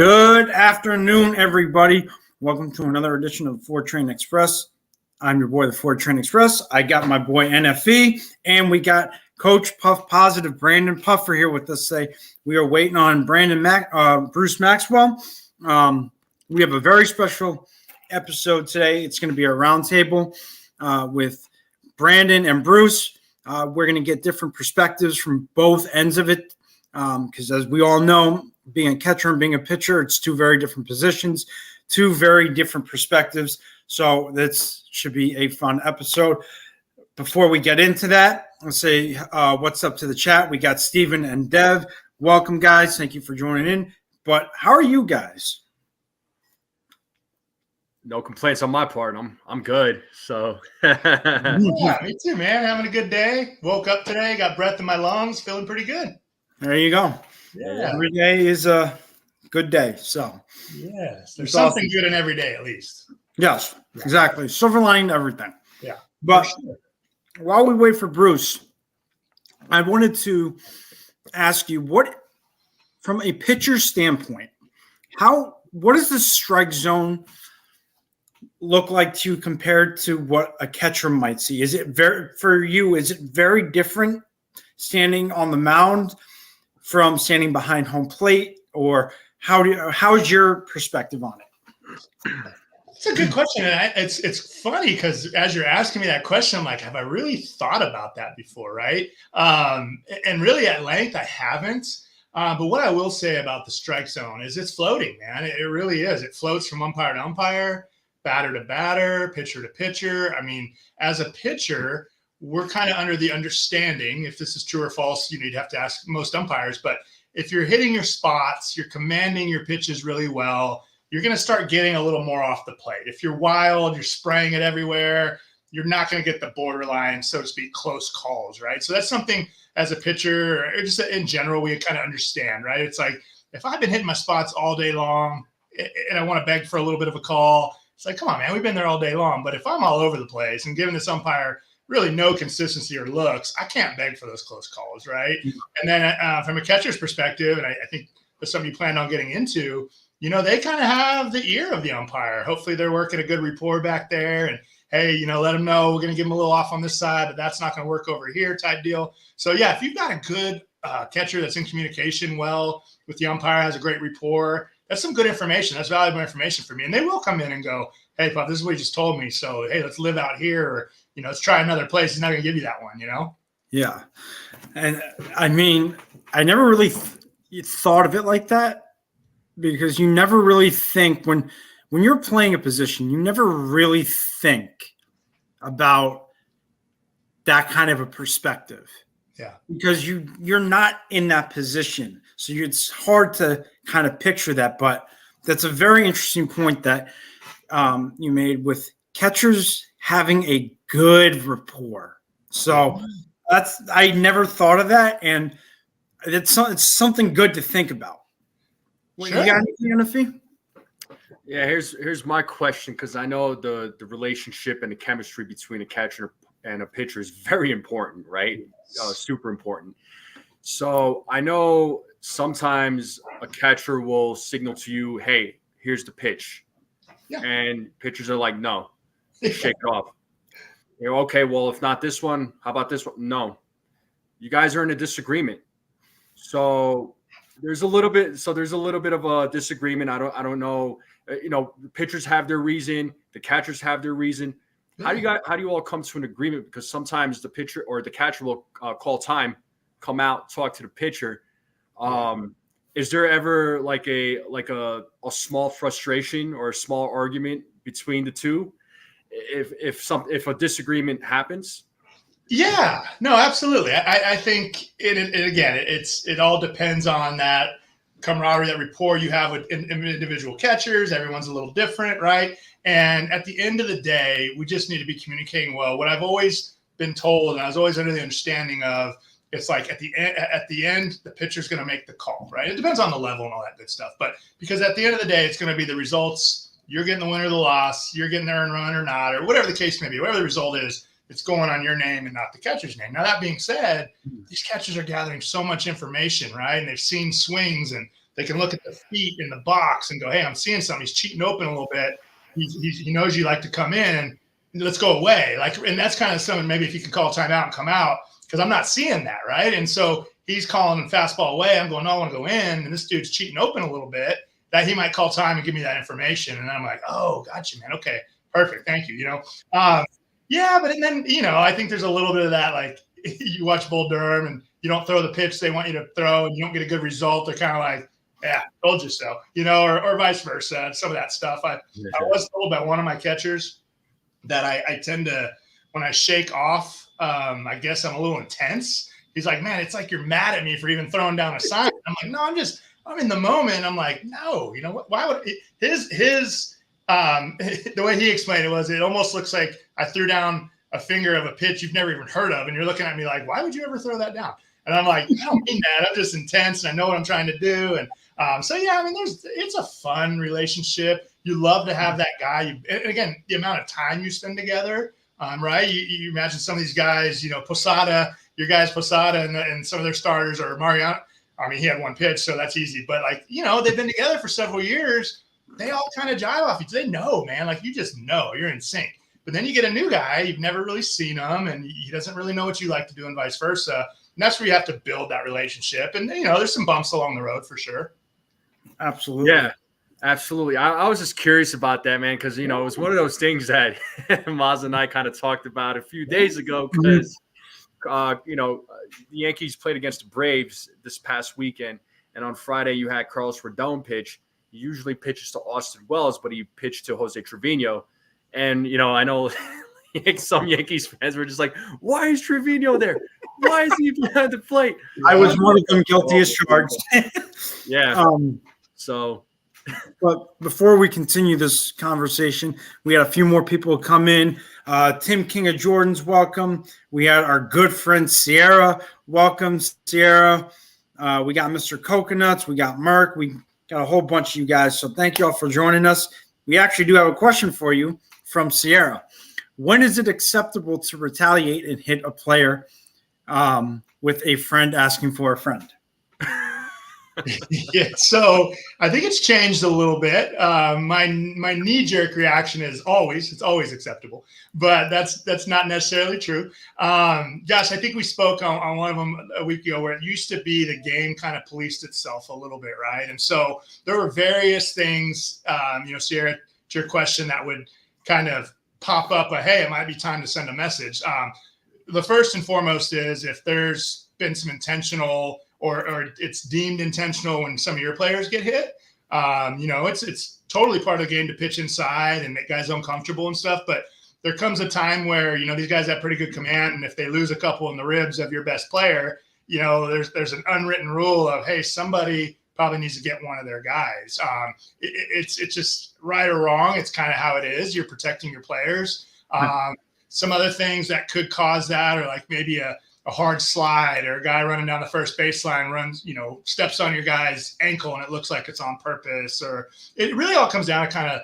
Good afternoon, everybody. Welcome to another edition of the Ford Train Express. I'm your boy, the Ford Train Express. I got my boy NFE, and we got Coach Puff Positive, Brandon Puffer, here with us today. We are waiting on Bruce Maxwell. We have a very special episode today. It's going to be a roundtable with Brandon and Bruce. We're going to get different perspectives from both ends of it because, as we all know, being a catcher and being a pitcher, it's two very different positions, two very different perspectives. So this should be a fun episode. Before we get into that, let's say what's up to the chat. We got Steven and Dev. Welcome, guys. Thank you for joining in. But how are you guys? No complaints on my part. I'm good. So yeah, me too, man. Having a good day. Woke up today, got breath in my lungs, feeling pretty good. There you go. Yeah. Every day is a good day. So yes, there's something good in every day at least. Yes, exactly. Silver lining to everything. Yeah. But while we wait for Bruce, I wanted to ask you, what, from a pitcher's standpoint, what does the strike zone look like to you compared to what a catcher might see? Is it very different standing on the mound from standing behind home plate, or how's your perspective on it? It's a good question. And it's funny because as you're asking me that question, I'm like, have I really thought about that before, right? And really at length, I haven't. But what I will say about the strike zone is it's floating, man. It really is. It floats from umpire to umpire, batter to batter, pitcher to pitcher. I mean, as a pitcher, we're kind of under the understanding, if this is true or false, you'd have to ask most umpires, but if you're hitting your spots, you're commanding your pitches really well, you're going to start getting a little more off the plate. If you're wild, you're spraying it everywhere, you're not going to get the borderline, so to speak, close calls, right? So that's something as a pitcher, or just in general, we kind of understand, right? It's like, if I've been hitting my spots all day long and I want to beg for a little bit of a call, it's like, come on, man, we've been there all day long. But if I'm all over the place and giving this umpire really no consistency or looks, I can't beg for those close calls, right? And then from a catcher's perspective, and I think that's something you plan on getting into, they kind of have the ear of the umpire. Hopefully they're working a good rapport back there and, hey, let them know we're going to give them a little off on this side, but that's not going to work over here type deal. So, yeah, if you've got a good catcher that's in communication well with the umpire, has a great rapport, that's some good information. That's valuable information for me. And they will come in and go, hey, Pop, this is what you just told me. So, hey, let's live out here, or, let's try another place. He's not going to give you that one, Yeah. And I mean, I never really thought of it like that, because you never really think when you're playing a position, you never really think about that kind of a perspective. Yeah. Because you're not in that position. So it's hard to kind of picture that. But that's a very interesting point that you made with catchers having a good rapport. So I never thought of that, and it's something good to think about. Sure. You got anything, NFE? yeah, here's my question, because I know the relationship and the chemistry between a catcher and a pitcher is very important, right? Super important. So I know sometimes a catcher will signal to you, hey, here's the pitch. Yeah. And pitchers are like, no, shake it off. Okay, well, if not this one, how about this one? No. You guys are in a disagreement. So there's a little bit of a disagreement. I don't know. The pitchers have their reason, the catchers have their reason. How do you all come to an agreement? Because sometimes the pitcher or the catcher will call time, come out, talk to the pitcher. Is there ever like a small frustration or a small argument between the two if a disagreement happens? Yeah, no, absolutely. I think it all depends on that camaraderie, that rapport you have with individual catchers. Everyone's a little different, right? And at the end of the day, we just need to be communicating well. What I've always been told, and I was always under the understanding of, it's like at the end, the pitcher's going to make the call, right? It depends on the level and all that good stuff. But because at the end of the day, it's going to be the results. You're getting the win or the loss. You're getting the earned run or not, or whatever the case may be. Whatever the result is, it's going on your name and not the catcher's name. Now, that being said, these catchers are gathering so much information, right? And they've seen swings and They can look at the feet in the box and go, hey, I'm seeing something. He's cheating open a little bit. He knows you like to come in and let's go away. And that's kind of something maybe if you can call timeout and come out, because I'm not seeing that, right? And so he's calling fastball away. I'm going, no, I want to go in. And this dude's cheating open a little bit, that he might call time and give me that information. And I'm like, oh, gotcha, man. Okay, perfect. Thank you. Yeah, but then, I think there's a little bit of that, like you watch Bull Durham and you don't throw the pitch they want you to throw and you don't get a good result. They're kind of like, yeah, told you so, or vice versa. Some of that stuff. I was told by one of my catchers that I tend to, when I shake off, I guess I'm a little intense. He's like, man, it's like you're mad at me for even throwing down a sign. I'm like, no, I'm in the moment. I'm like, no, why would his the way he explained it was, it almost looks like I threw down a finger of a pitch you've never even heard of. And you're looking at me like, why would you ever throw that down? And I'm like, I don't mean that. I'm just intense and I know what I'm trying to do. And it's a fun relationship. You love to have that guy. And again, the amount of time you spend together, right? You imagine some of these guys, Posada, your guys Posada and some of their starters are Mariano. I mean, he had one pitch, so that's easy. But they've been together for several years. They all kind of jive off each other. They know, man. Like you just know you're in sync. But then you get a new guy, you've never really seen him, and he doesn't really know what you like to do and vice versa. And that's where you have to build that relationship. And, there's some bumps along the road for sure. Absolutely. Yeah, absolutely. I was just curious about that, man, because, it was one of those things that Maz and I kind of talked about a few days ago because, the Yankees played against the Braves this past weekend. And on Friday, you had Carlos Rodon pitch. He usually pitches to Austin Wells, but he pitched to Jose Trevino. And, I know some Yankees fans were just like, why is Trevino there? Why is he behind the plate? I was one of them guilty as charged. Yeah. But before we continue this conversation, we had a few more people come in. Tim King of Jordan's welcome. We had our good friend Sierra. Welcome, Sierra. We got Mr. Coconuts. We got Merck. We got a whole bunch of you guys. So thank you all for joining us. We actually do have a question for you from Sierra. When is it acceptable to retaliate and hit a player with a friend asking for a friend? Yeah, so I think it's changed a little bit. My knee-jerk reaction is it's always acceptable, but that's not necessarily true. Josh, I think we spoke on one of them a week ago where it used to be the game kind of policed itself a little bit, right? And so there were various things, Sierra, to your question, that would kind of pop up, hey, it might be time to send a message. The first and foremost is if there's been some intentional or it's deemed intentional when some of your players get hit, it's totally part of the game to pitch inside and make guys uncomfortable and stuff. But there comes a time where, these guys have pretty good command. And if they lose a couple in the ribs of your best player, there's an unwritten rule of, hey, somebody probably needs to get one of their guys. It's just right or wrong. It's kind of how it is. You're protecting your players. Some other things that could cause that are like maybe a hard slide or a guy running down the first baseline runs, steps on your guy's ankle and it looks like it's on purpose, or it really all comes down to kind of,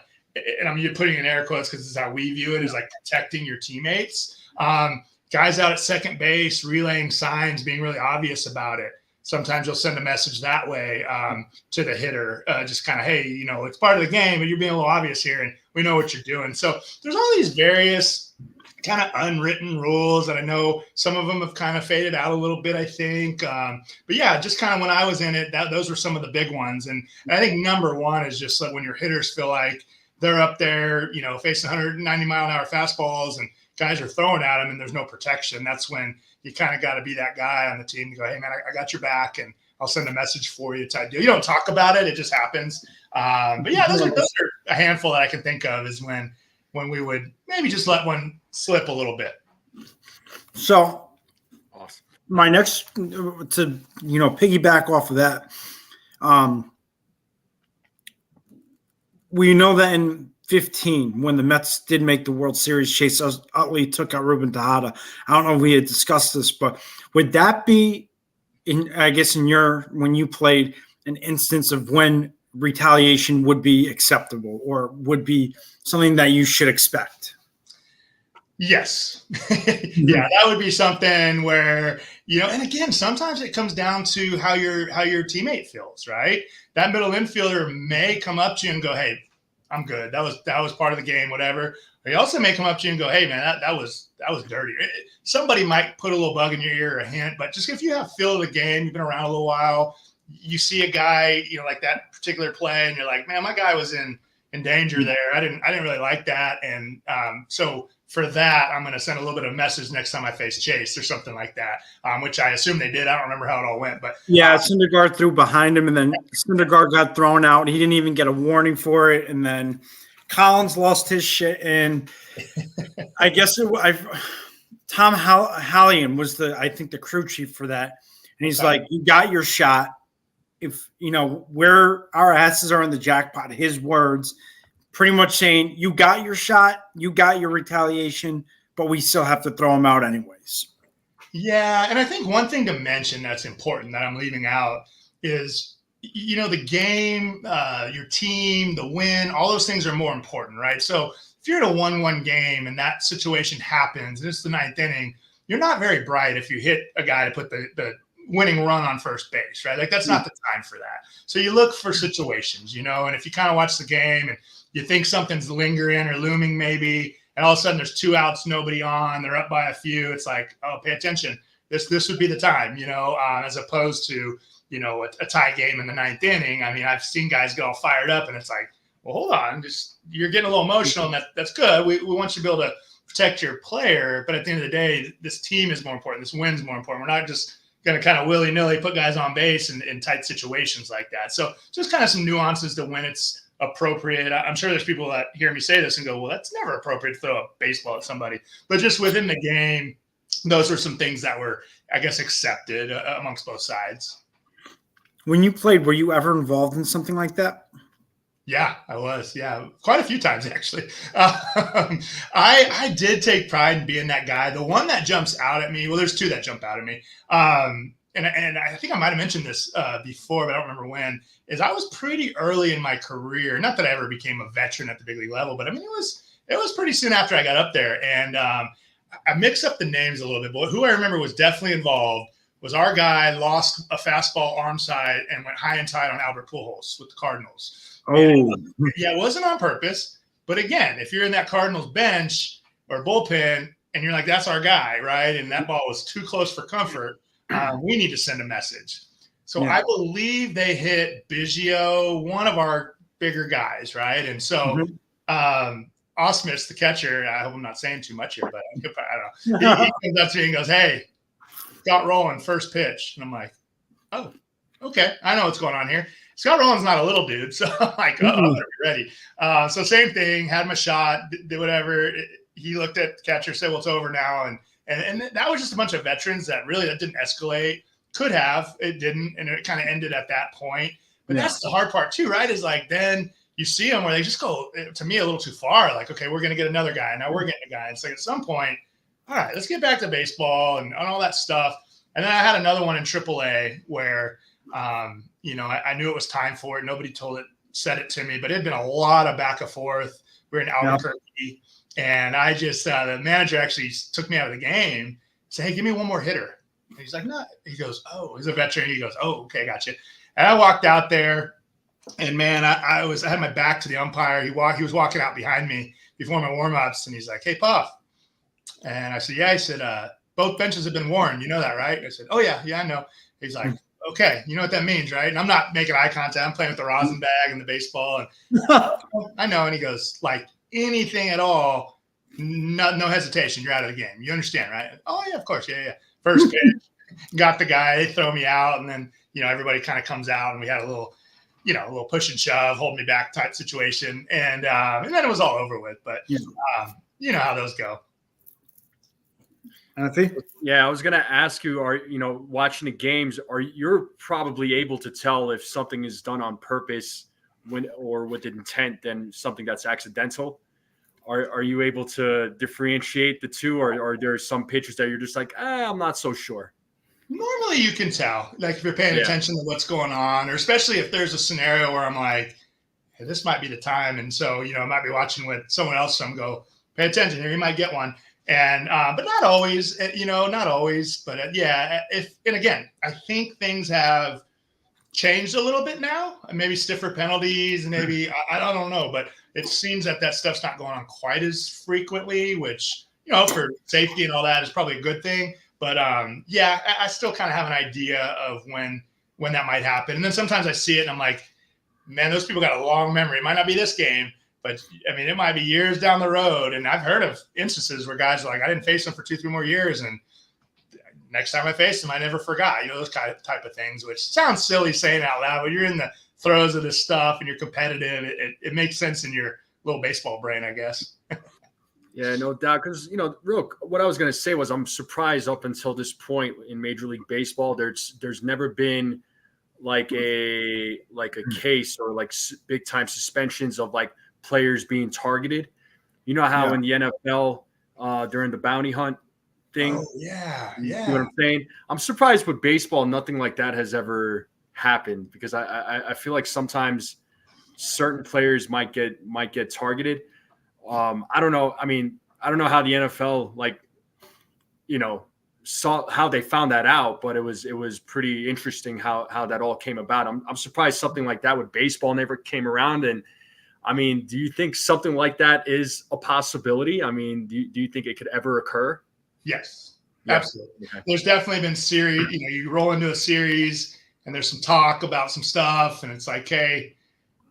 and I'm putting in air quotes because this is how we view it, is like protecting your teammates. Guys out at second base, relaying signs, being really obvious about it. Sometimes you'll send a message that way to the hitter, just kind of, hey, it's part of the game, but you're being a little obvious here and we know what you're doing. So there's all these various kind of unwritten rules that I know some of them have kind of faded out a little bit, I think. But yeah, just kind of when I was in it, those were some of the big ones. And I think number one is just like when your hitters feel like they're up there, facing 190-mile-an-hour fastballs and guys are throwing at them and there's no protection. That's when you kind of got to be that guy on the team to go, hey, man, I got your back and I'll send a message for you type deal. You don't talk about it. It just happens. But yeah, those are a handful that I can think of is when we would maybe just let one slip a little bit. So awesome. My next to, piggyback off of that, we know that in 2015, when the Mets did make the World Series, Chase Utley took out Ruben Tejada. I don't know if we had discussed this, but would that be, when you played, an instance of when retaliation would be acceptable or would be something that you should expect? Yes. Yeah, that would be something where, and again, sometimes it comes down to how your teammate feels, right? That middle infielder may come up to you and go, "Hey, I'm good. That was part of the game, whatever." Or he also may come up to you and go, "Hey, man, that was dirty." Somebody might put a little bug in your ear or a hint, but just if you have feel of the game, you've been around a little while, you see a guy, like that particular play, and you're like, "Man, my guy was in danger there. I didn't really like that." And so for that, I'm going to send a little bit of message next time I face Chase or something like that, which I assume they did. I don't remember how it all went, but yeah, Syndergaard threw behind him, and then Syndergaard got thrown out. He didn't even get a warning for it, and then Collins lost his shit. And I guess Tom Hallian was I think the crew chief for that, and he's like, "You got your shot. If where our asses are in the jackpot," his words. Pretty much saying, you got your shot, you got your retaliation, but we still have to throw them out anyways. Yeah, and I think one thing to mention that's important that I'm leaving out is, the game, your team, the win, all those things are more important, right? So if you're in a 1-1 game and that situation happens, and it's the 9th inning, you're not very bright if you hit a guy to put the winning run on first base, right? Like that's not the time for that. So you look for situations, and if you kind of watch the game and you think something's lingering or looming maybe, and all of a sudden there's 2 outs, nobody on, they're up by a few. It's like, oh, pay attention. This would be the time, as opposed to, a tie game in the 9th inning. I mean, I've seen guys get all fired up and it's like, well, hold on, you're getting a little emotional, and that's good. We want you to be able to protect your player, but at the end of the day, this team is more important. This win's more important. We're not just going to kind of willy-nilly put guys on base in tight situations like that. So just kind of some nuances to when it's appropriate. I'm sure there's people that hear me say this and go, well, that's never appropriate to throw a baseball at somebody. But just within the game, those are some things that were, I guess, accepted amongst both sides. When you played, were you ever involved in something like that? Yeah, I was. Yeah, quite a few times, actually. I did take pride in being that guy. The one that jumps out at me, well, there's 2 that jump out at me. And I think I might have mentioned this before, but I don't remember when, is I was pretty early in my career. Not that I ever became a veteran at the big league level, but I mean, it was pretty soon after I got up there. And I mixed up the names a little bit, but who I remember was definitely involved was our guy lost a fastball arm side and went high and tight on Albert Pujols with the Cardinals. Oh, it wasn't on purpose. But again, if you're in that Cardinals bench or bullpen and you're like, that's our guy, right? And that ball was too close for comfort, we need to send a message. So I believe they hit Biggio, one of our bigger guys, right? And so Osmus, the catcher, I hope I'm not saying too much here, but I don't know. He comes up to me and goes, "Hey, Scott Rowland, first pitch." And I'm like, "Oh, okay. I know what's going on here." Scott Rowland's not a little dude, so I'm like, "Oh, I better be ready." So same thing, had my shot, did whatever. He looked at the catcher, said, "Well, it's over now." And that was just a bunch of veterans that didn't escalate. Could have, it didn't, and it kind of ended at that point. But that's the hard part too, right? Is like then you see them where they just go, to me, a little too far. Like, okay, we're going to get another guy. Now we're getting a guy. It's like at some point, all right, let's get back to baseball and all that stuff. And then I had another one in AAA where, I knew it was time for it. Nobody said it to me, but it had been a lot of back and forth. We were in Albuquerque, and I just, the manager actually took me out of the game, said, "Hey, give me one more hitter." And he's like, "No." He goes, "Oh," he's a veteran. He goes, "Oh, okay, gotcha." And I walked out there, and man, I had my back to the umpire. He was walking out behind me before my warm-ups, and he's like, "Hey, Puff." And I said, "Yeah." He said, "Both benches have been warned. You know that, right?" I said, "Oh, yeah, I know." He's like, "Okay, you know what that means, right?" And I'm not making eye contact. I'm playing with the rosin bag and the baseball. And I know. And he goes, "Like anything at all, no hesitation. You're out of the game. You understand, right?" "Oh, yeah, of course. Yeah. First pitch, got the guy. They throw me out. And then, everybody kind of comes out, and we had a little push and shove, hold me back type situation. And then it was all over with. But you know how those go. I think. Yeah, I was going to ask you, watching the games, you're probably able to tell if something is done on purpose or with intent than something that's accidental? Are you able to differentiate the two, or are there some pitchers that you're just like, I'm not so sure? Normally you can tell, like if you're paying attention to what's going on, or especially if there's a scenario where I'm like, hey, this might be the time. And so, I might be watching with someone else. So I'm go, pay attention here. You might get one. And but not always, not always. But and again, I think things have changed a little bit now. Maybe stiffer penalties, and maybe I don't know, but it seems that stuff's not going on quite as frequently, which for safety and all that is probably a good thing. But I still kind of have an idea of when that might happen. And then sometimes I see it and I'm like, man, those people got a long memory. It might not be this game, but I mean, it might be years down the road. And I've heard of instances where guys are like, I didn't face them for 2-3 more years, and next time I faced them, I never forgot. Those type of things, which sounds silly saying out loud, but you're in the throes of this stuff and you're competitive. It makes sense in your little baseball brain, I guess. Yeah, no doubt. Because what I was going to say was I'm surprised up until this point in Major League Baseball, there's never been like a case or like big time suspensions of like players being targeted. You know how in the NFL during the bounty hunt thing. Oh, yeah. You know what I'm saying? I'm surprised with baseball, nothing like that has ever happened, because I feel like sometimes certain players might get targeted. I don't know. I mean, I don't know how the NFL saw how they found that out, but it was pretty interesting how that all came about. I'm surprised something like that with baseball never came around. And I mean, do you think something like that is a possibility? I mean, do you think it could ever occur? Yes, absolutely. Okay. There's definitely been series, you roll into a series and there's some talk about some stuff, and it's like, hey,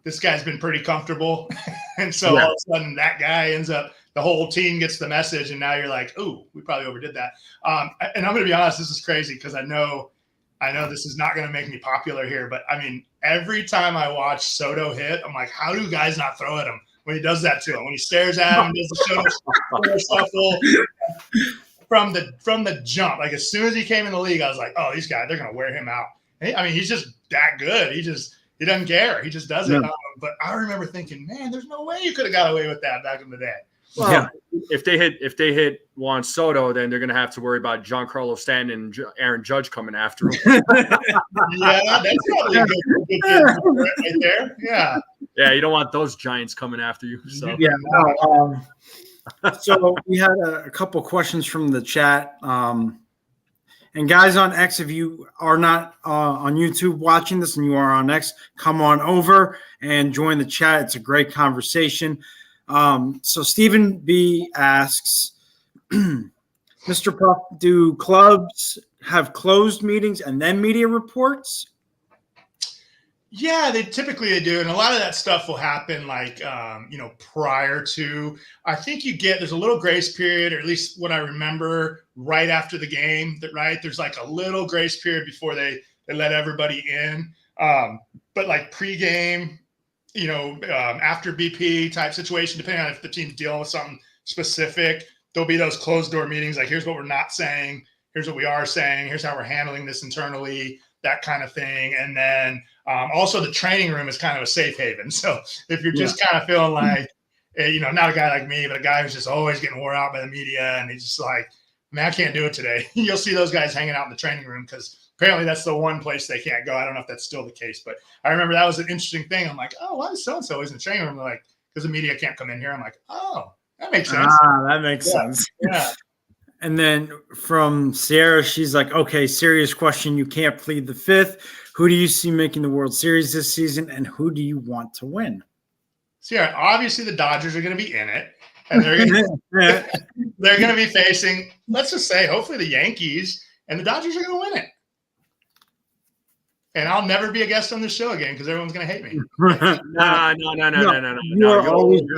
this guy's been pretty comfortable. And so all of a sudden that guy ends up, the whole team gets the message, and now you're like, ooh, we probably overdid that. And I'm going to be honest, this is crazy because I know this is not going to make me popular here, but I mean, every time I watch Soto hit, I'm like, how do guys not throw at him when he does that to him? When he stares at him and does the Soto shuffle from the jump. Like as soon as he came in the league, I was like, oh, these guys, they're going to wear him out. I mean, he's just that good. He doesn't care. He just does it. But I remember thinking, man, there's no way you could have got away with that back in the day. Well, if they hit Juan Soto, then they're going to have to worry about Giancarlo Stanton and Aaron Judge coming after him. Yeah, that's probably a good right there. Yeah. Yeah, you don't want those giants coming after you. So so we had a couple questions from the chat. And guys on X, if you are not on YouTube watching this and you are on X, come on over and join the chat. It's a great conversation. So Stephen B asks, Mr. Puff, do clubs have closed meetings and then media reports? Yeah, they typically do. And a lot of that stuff will happen prior to, I think there's a little grace period, or at least what I remember right after the game, there's like a little grace period before they let everybody in. But like pregame, after BP type situation, depending on if the team's dealing with something specific, there'll be those closed door meetings. Like, here's what we're not saying. Here's what we are saying. Here's how we're handling this internally, that kind of thing. And then also the training room is kind of a safe haven. So if you're just kind of feeling like, not a guy like me, but a guy who's just always getting wore out by the media, and he's just like, man, I can't do it today. You'll see those guys hanging out in the training room because apparently that's the one place they can't go. I don't know if that's still the case, but I remember that was an interesting thing. I'm like, oh, why is so-and-so in the training room? They're like, because the media can't come in here. I'm like, oh, that makes sense. That makes sense. Yeah. And then from Sierra, she's like, okay, serious question. You can't plead the fifth. Who do you see making the World Series this season, and who do you want to win? Sierra, obviously the Dodgers are going to be in it, and they're going to be facing, let's just say, hopefully the Yankees, and the Dodgers are going to win it. And I'll never be a guest on this show again because everyone's going to hate me. No. You're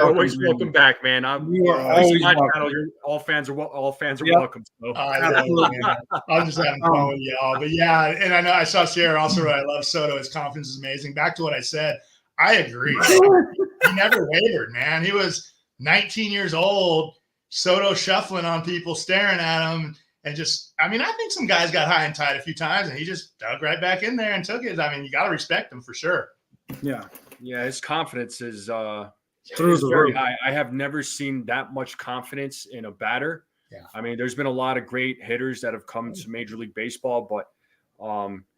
always welcome back, man. All fans are welcome. So. I'm just having fun with y'all. But yeah, and I know I saw Sierra also wrote, I love Soto. His confidence is amazing. Back to what I said. I agree. He never wavered, man. He was 19 years old, Soto shuffling on people, staring at him. And just, I think some guys got high and tight a few times, and he just dug right back in there and took it. You got to respect him for sure. Yeah. Yeah, his confidence is very high. I have never seen that much confidence in a batter. Yeah. There's been a lot of great hitters that have come to Major League Baseball, but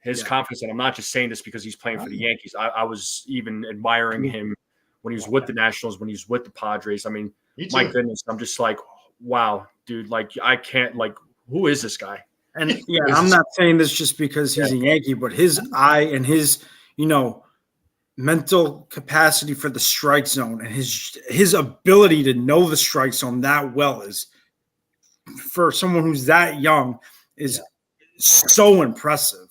his confidence, and I'm not just saying this because he's playing for the Yankees. I was even admiring him when he was with the Nationals, when he was with the Padres. My goodness, I'm just like, wow, dude, like I can't, like, who is this guy? And yeah, I'm not saying this just because he's a Yankee, but his eye and his, mental capacity for the strike zone and his ability to know the strike zone that well is, for someone who's that young, is so impressive.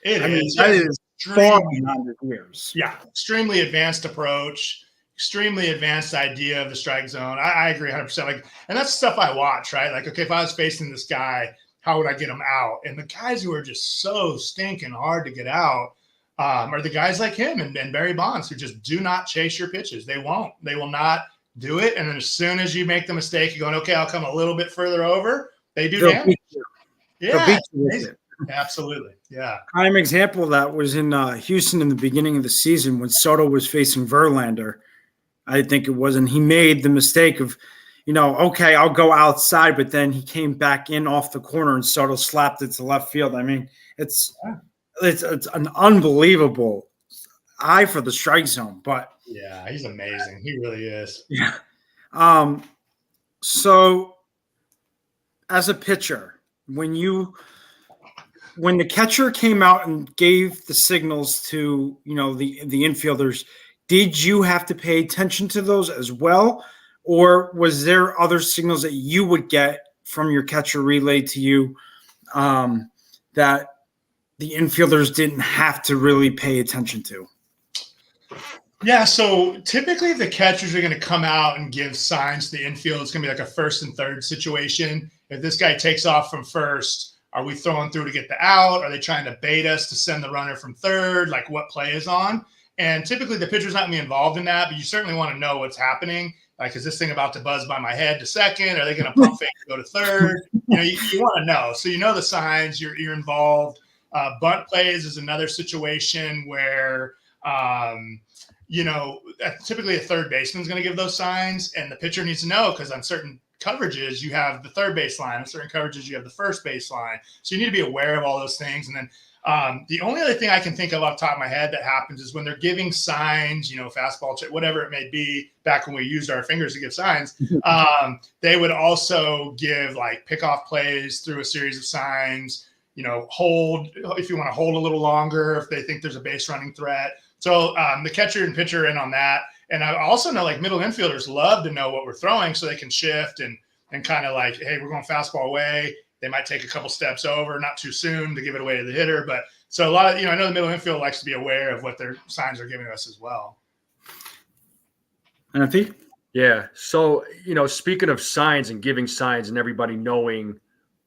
That is far beyond his years. Yeah, extremely advanced approach, extremely advanced idea of the strike zone. I agree 100%. Like, and that's stuff I watch, right? Like, okay, if I was facing this guy, how would I get him out? And the guys who are just so stinking hard to get out are the guys like him and Barry Bonds, who just do not chase your pitches. They won't. They will not do it. And then as soon as you make the mistake, you're going, okay, I'll come a little bit further over. They do damage. Yeah, absolutely. Yeah. Prime example of that was in Houston in the beginning of the season when Soto was facing Verlander, I think it was, and he made the mistake of, okay, I'll go outside, but then he came back in off the corner and Soto slapped it to left field. I mean, it's an unbelievable eye for the strike zone, but yeah, he's amazing. He really is. Yeah. So as a pitcher, when the catcher came out and gave the signals to, the infielders, did you have to pay attention to those as well? Or was there other signals that you would get from your catcher relayed to you that the infielders didn't have to really pay attention to? Yeah, so typically if the catchers are going to come out and give signs to the infield, it's going to be like a first and third situation. If this guy takes off from first, are we throwing through to get the out? Are they trying to bait us to send the runner from third? Like, what play is on? And typically the pitcher's not going to be involved in that, but you certainly want to know what's happening. Like, is this thing about to buzz by my head to second? Are they going to pump fake to go to third? You want to know. So you know the signs, you're involved. Bunt plays is another situation where typically a third baseman's going to give those signs, and the pitcher needs to know, because on certain coverages you have the third base line, on certain coverages you have the first base line. So you need to be aware of all those things. And then the only other thing I can think of off the top of my head that happens is when they're giving signs, fastball, whatever it may be, back when we used our fingers to give signs, they would also give like pickoff plays through a series of signs, hold, if you want to hold a little longer, if they think there's a base running threat. So the catcher and pitcher are in on that. And I also know like middle infielders love to know what we're throwing so they can shift and kind of like, hey, we're going fastball away. They might take a couple steps over, not too soon to give it away to the hitter. But so a lot of, I know the middle infield likes to be aware of what their signs are giving us as well. Anthony? Yeah. So, speaking of signs and giving signs and everybody knowing,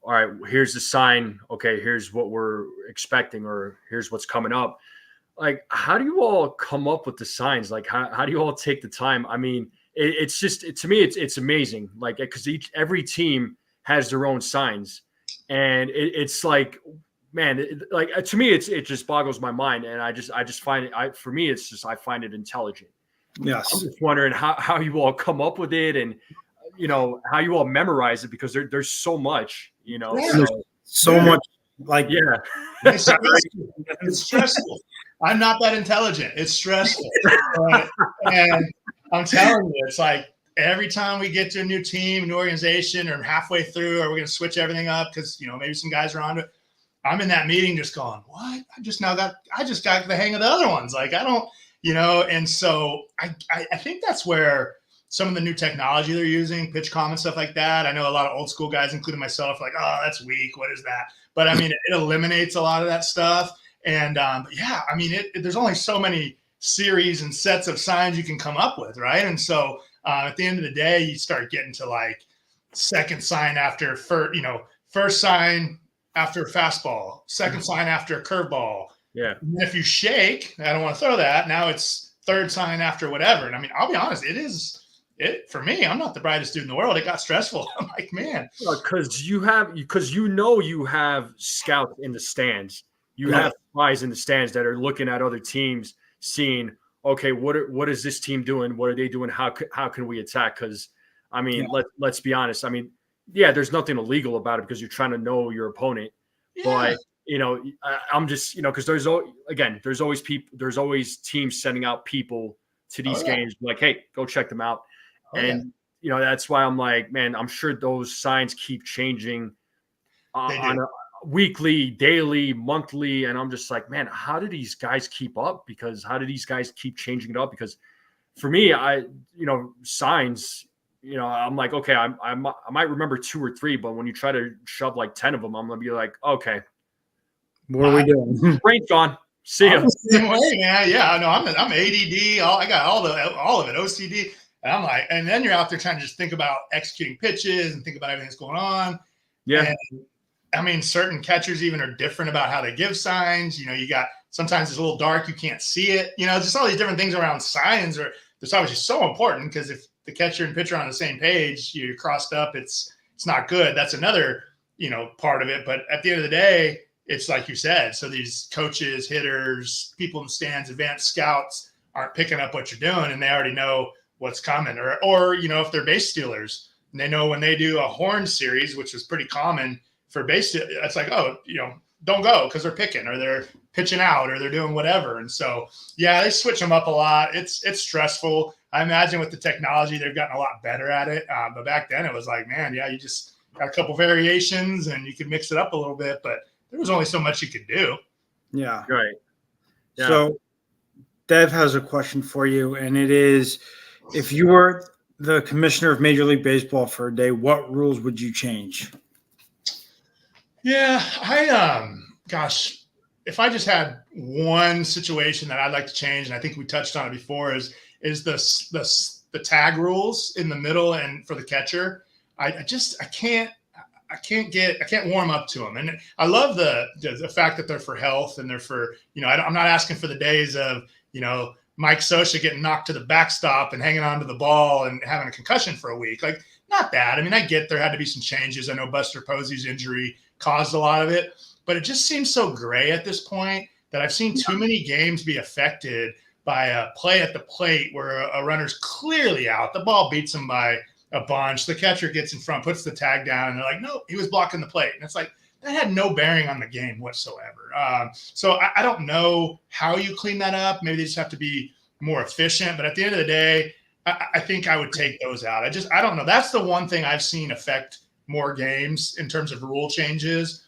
all right, here's the sign. Okay, here's what we're expecting, or here's what's coming up. Like, how do you all come up with the signs? Like, how do you all take the time? I mean, it's just, to me, it's amazing. Like, because every team has their own signs, and it's like, man, to me, it just boggles my mind. And I just find it, for me, it's just, I find it intelligent. Yes. I'm just wondering how you all come up with it, and, how you all memorize it, because there's so much, so much. Like, yeah, it's stressful. I'm not that intelligent. It's stressful. And I'm telling you, it's like every time we get to a new team, new organization, or halfway through, or we're going to switch everything up because, maybe some guys are on it. I'm in that meeting just going, what? I just got the hang of the other ones. Like, I don't, and so I think that's where some of the new technology they're using, PitchCom and stuff like that. I know a lot of old school guys, including myself, like, oh, that's weak. What is that? But I mean, it eliminates a lot of that stuff. And yeah, I mean, there's only so many series and sets of signs you can come up with, right? And so at the end of the day, you start getting to like second sign after first sign after fastball, second sign after curveball. Yeah. And if you shake, I don't want to throw that. Now it's third sign after whatever. And I mean, I'll be honest, for me, I'm not the brightest dude in the world. It got stressful. I'm like, man, because you have scouts in the stands. You have guys in the stands that are looking at other teams, seeing, okay, what is this team doing? What are they doing? How can we attack? Because I mean, let's be honest. I mean, yeah, there's nothing illegal about it because you're trying to know your opponent. Yeah. But I'm just because there's always teams sending out people to these games like, hey, go check them out. And that's why I'm like, man, I'm sure those signs keep changing on a weekly, daily, monthly. And I'm just like, man, how do these guys keep up? Because how do these guys keep changing it up? Because for me, signs, I'm like, okay, I might remember 2 or 3, but when you try to shove like 10 of them, I'm going to be like, okay, what are we doing? brain's gone. See ya. I'm the same way, man. Yeah, no, I'm ADD. I got all of it, OCD. And I'm like, and then you're out there trying to just think about executing pitches and think about everything that's going on. Yeah. And I mean, certain catchers even are different about how they give signs. You got sometimes it's a little dark, you can't see it. Just all these different things around signs that's obviously so important, because if the catcher and pitcher are on the same page, you're crossed up, it's not good. That's another, part of it. But at the end of the day, it's like you said. So these coaches, hitters, people in the stands, advanced scouts aren't picking up what you're doing, and they already know what's coming. Or if they're base stealers, and they know when they do a horn series, which is pretty common for base, it's like, oh, don't go because they're picking, or they're pitching out, or they're doing whatever. And so, yeah, they switch them up a lot. It's stressful. I imagine with the technology, they've gotten a lot better at it. But back then it was like, man, yeah, you just got a couple variations and you could mix it up a little bit, but there was only so much you could do. Yeah. Right. Yeah. So Dev has a question for you, and it is, if you were the commissioner of Major League Baseball for a day, what rules would you change? Yeah, gosh, if I just had one situation that I'd like to change, and I think we touched on it before, is the tag rules in the middle and for the catcher. I can't warm up to them. And I love the fact that they're for health, and they're for, I'm not asking for the days of, Mike Scioscia getting knocked to the backstop and hanging onto the ball and having a concussion for a week. Like, not that. I mean, I get there had to be some changes. I know Buster Posey's injury caused a lot of it, but it just seems so gray at this point that I've seen too many games be affected by a play at the plate where a runner's clearly out. The ball beats him by a bunch. The catcher gets in front, puts the tag down, and they're like, no, he was blocking the plate. And it's like, that had no bearing on the game whatsoever. So I don't know how you clean that up. Maybe they just have to be more efficient. But at the end of the day, I think I would take those out. I don't know. That's the one thing I've seen affect more games in terms of rule changes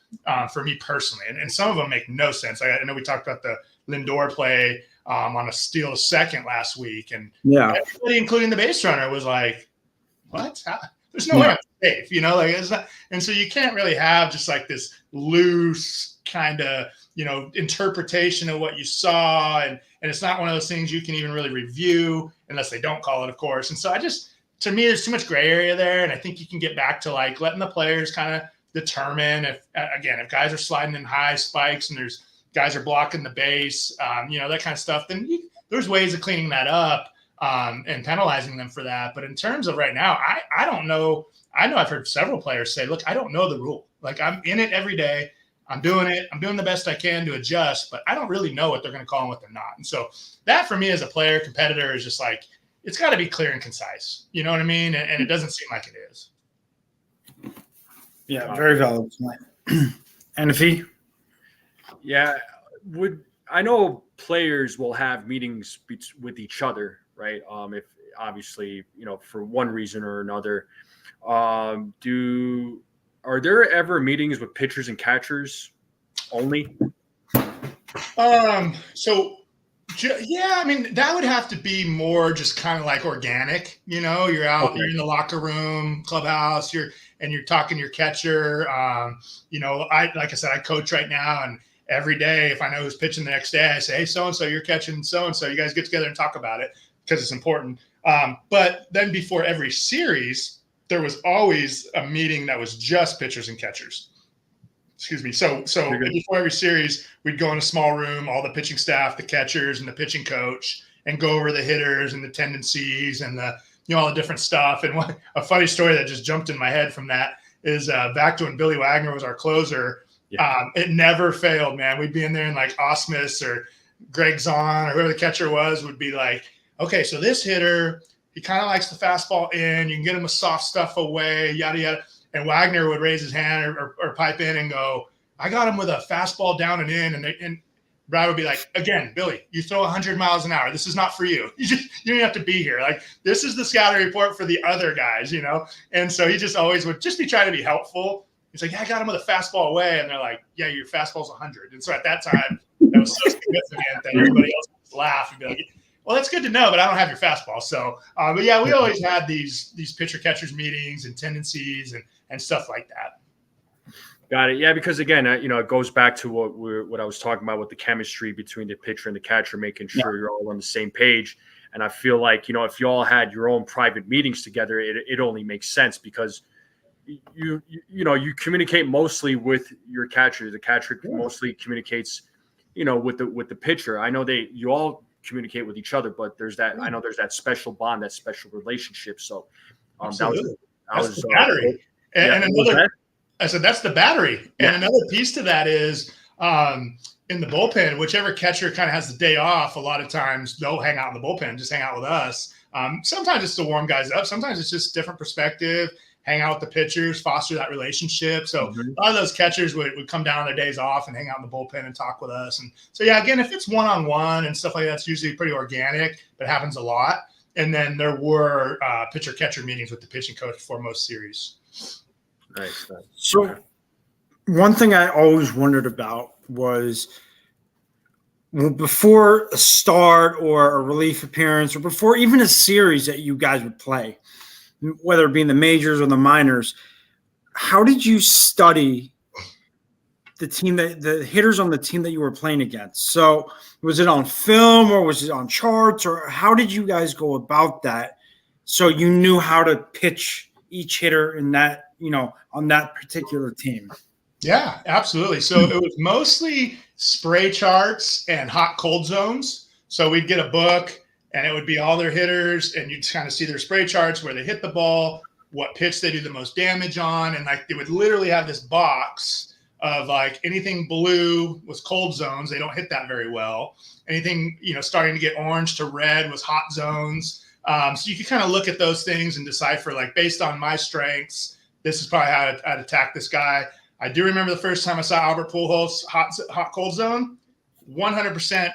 for me personally. And some of them make no sense. I know we talked about the Lindor play on a steal second last week. And everybody, including the base runner, was like, what? There's no way I'm safe, it's not. And so you can't really have just like this loose kind of, interpretation of what you saw. And it's not one of those things you can even really review unless they don't call it, of course. And so to me, there's too much gray area there. And I think you can get back to like letting the players kind of determine if guys are sliding in high spikes and there's guys are blocking the base, that kind of stuff, then there's ways of cleaning that up. And penalizing them for that. But in terms of right now, I don't know. I know I've heard several players say, look, I don't know the rule. Like, I'm in it every day. I'm doing it. I'm doing the best I can to adjust, but I don't really know what they're going to call and what they're not. And so that for me as a player, competitor, is just like, it's got to be clear and concise. You know what I mean? And it doesn't seem like it is. Yeah, very valid point. NFE? Yeah. I know players will have meetings with each other, right? If obviously, for one reason or another, are there ever meetings with pitchers and catchers only? Yeah, I mean, that would have to be more just kind of like organic. You're out, okay. You're in the locker room, clubhouse, you're talking to your catcher. Like I said, I coach right now, and every day, if I know who's pitching the next day, I say, hey, so-and-so, you're catching so-and-so. You guys get together and talk about it because it's important. But then before every series, there was always a meeting that was just pitchers and catchers. Excuse me. So before every series, we'd go in a small room, all the pitching staff, the catchers, and the pitching coach, and go over the hitters and the tendencies and all the different stuff. And a funny story that just jumped in my head from that is back to when Billy Wagner was our closer. Yeah. It never failed, man. We'd be in there and like Osmus or Greg Zahn or whoever the catcher was would be like, okay, so this hitter, he kind of likes the fastball in. You can get him a soft stuff away, yada, yada. And Wagner would raise his hand or pipe in and go, I got him with a fastball down and in. And Brad would be like, again, Billy, you throw 100 miles an hour. This is not for you. You don't have to be here. Like, this is the scouting report for the other guys, And so he just always would just be trying to be helpful. He's like, yeah, I got him with a fastball away. And they're like, yeah, your fastball's 100. And so at that time, that was so significant that everybody else would laugh and be like, well, that's good to know, but I don't have your fastball. So, but yeah, we always had these pitcher catchers meetings and tendencies and stuff like that. Got it. Yeah, because again, it goes back to what I was talking about with the chemistry between the pitcher and the catcher, making sure you're all on the same page. And I feel like, if you all had your own private meetings together, it only makes sense because you communicate mostly with your catcher. The catcher mostly communicates, with the pitcher. I know you all communicate with each other, but there's that special bond, that special relationship. So that's the battery. I said, that's the battery. And another piece to that is in the bullpen, whichever catcher kind of has the day off, a lot of times they'll hang out in the bullpen, just hang out with us. Sometimes it's to warm guys up. Sometimes it's just different perspective, hang out with the pitchers, foster that relationship. So a lot of those catchers would come down on their days off and hang out in the bullpen and talk with us. And so, yeah, again, if it's one-on-one and stuff like that, it's usually pretty organic, but it happens a lot. And then there were pitcher-catcher meetings with the pitching coach for most series. Nice. So one thing I always wondered about was before a start or a relief appearance or before even a series that you guys would play, whether it be in the majors or the minors, how did you study the team, the hitters on the team that you were playing against? So was it on film or was it on charts, or how did you guys go about that so you knew how to pitch each hitter in that, on that particular team? Yeah, absolutely. So it was mostly spray charts and hot cold zones. So we'd get a book and it would be all their hitters, and you'd kind of see their spray charts, where they hit the ball, what pitch they do the most damage on. And like, they would literally have this box of like anything blue was cold zones. They don't hit that very well. Anything, starting to get orange to red was hot zones. So you could kind of look at those things and decipher, like, based on my strengths, this is probably how I'd attack this guy. I do remember the first time I saw Albert Pujols hot cold zone, 100%